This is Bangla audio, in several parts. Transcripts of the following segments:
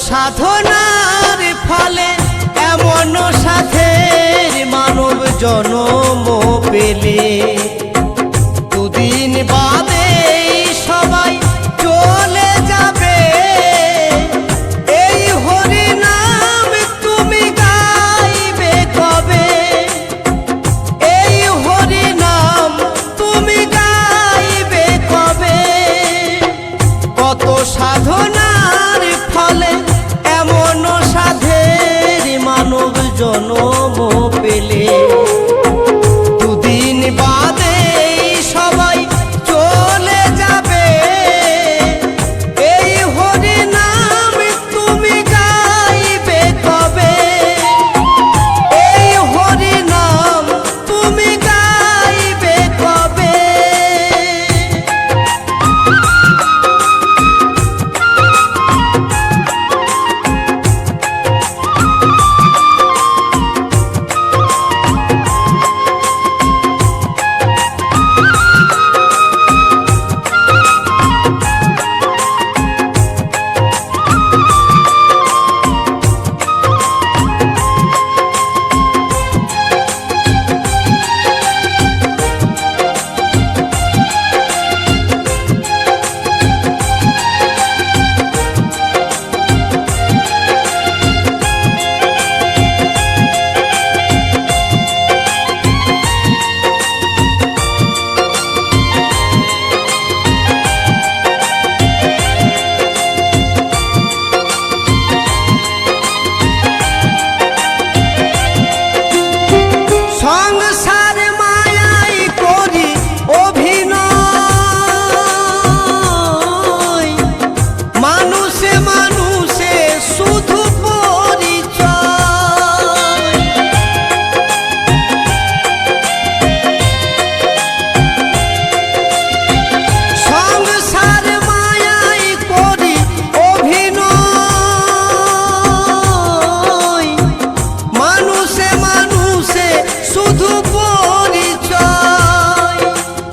সাধনার ফলে এমন সাথের মানব জন্ম পেলে, দুদিন বাদে সবাই চলে যাবে। এই হরি নাম তুমি গাইবে কবে? এই হরি নাম তুমি গাইবে কবে? কত সাধনার ফলে এমন সাধের মানব জন্ম পেলে, দুদিন বাদে সবাই চলে যাবে। এই হরি নাম তুমি গাইবে কবে? এই হরি নাম তুমি গাইবে কবে?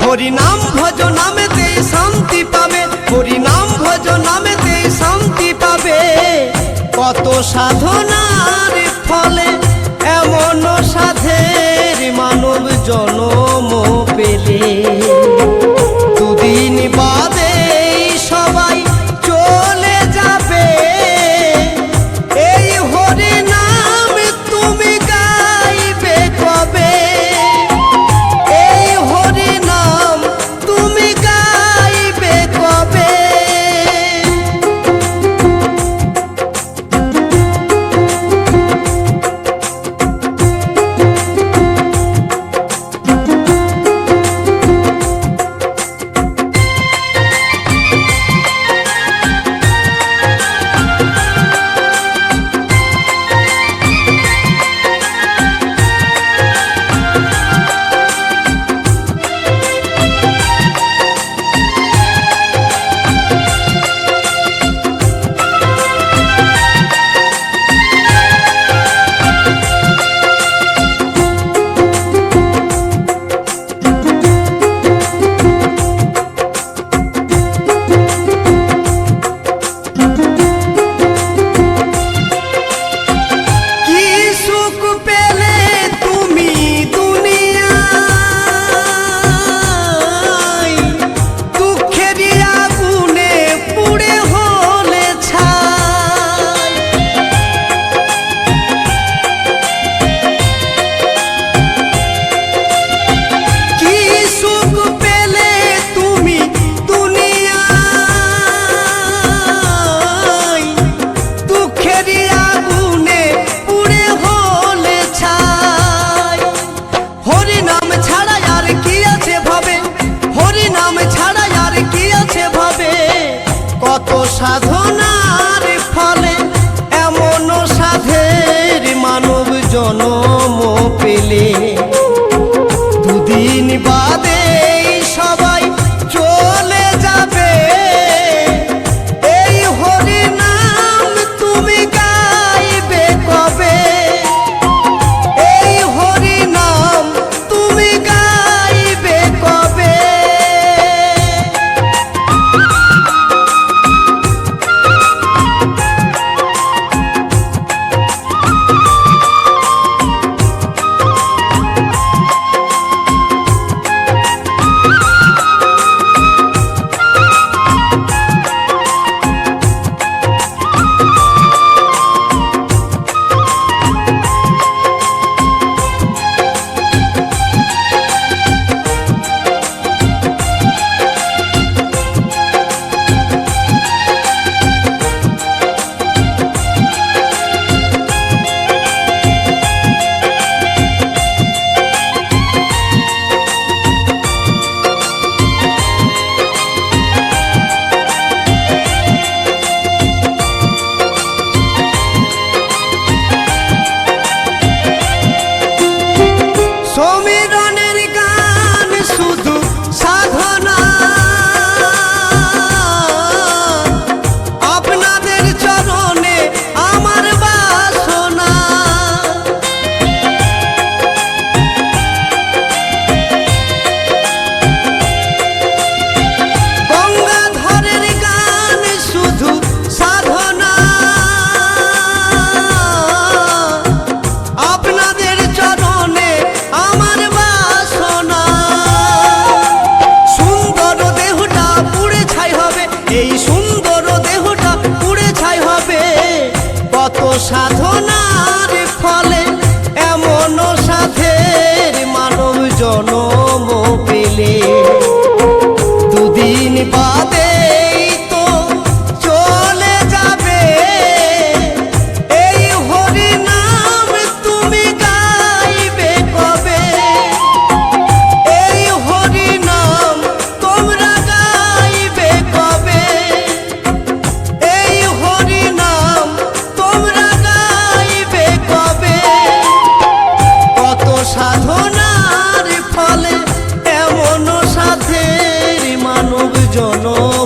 হরিনাম ভজ নামেতে শান্তি পাবে, হরিনাম ভজ নামেতে শান্তি পাবে। কত সাধনার ফলে এমন সাধের মানব জন্ম পেলে, দুদিন বাদে সবাই চলে যাবে। এই হরি নাম তুমি গাইবে কবে? এই হরি নাম তুমি গাইবে কবে? কত সাধনার ফলে এমন সাধের মানব জন্ম পেলে, দুদিন বাদে সবাই চলে যাবে। এই হরি নাম তুমি গাইবে কবে? এই হরি নাম তুমি গাইবে কবে? জনম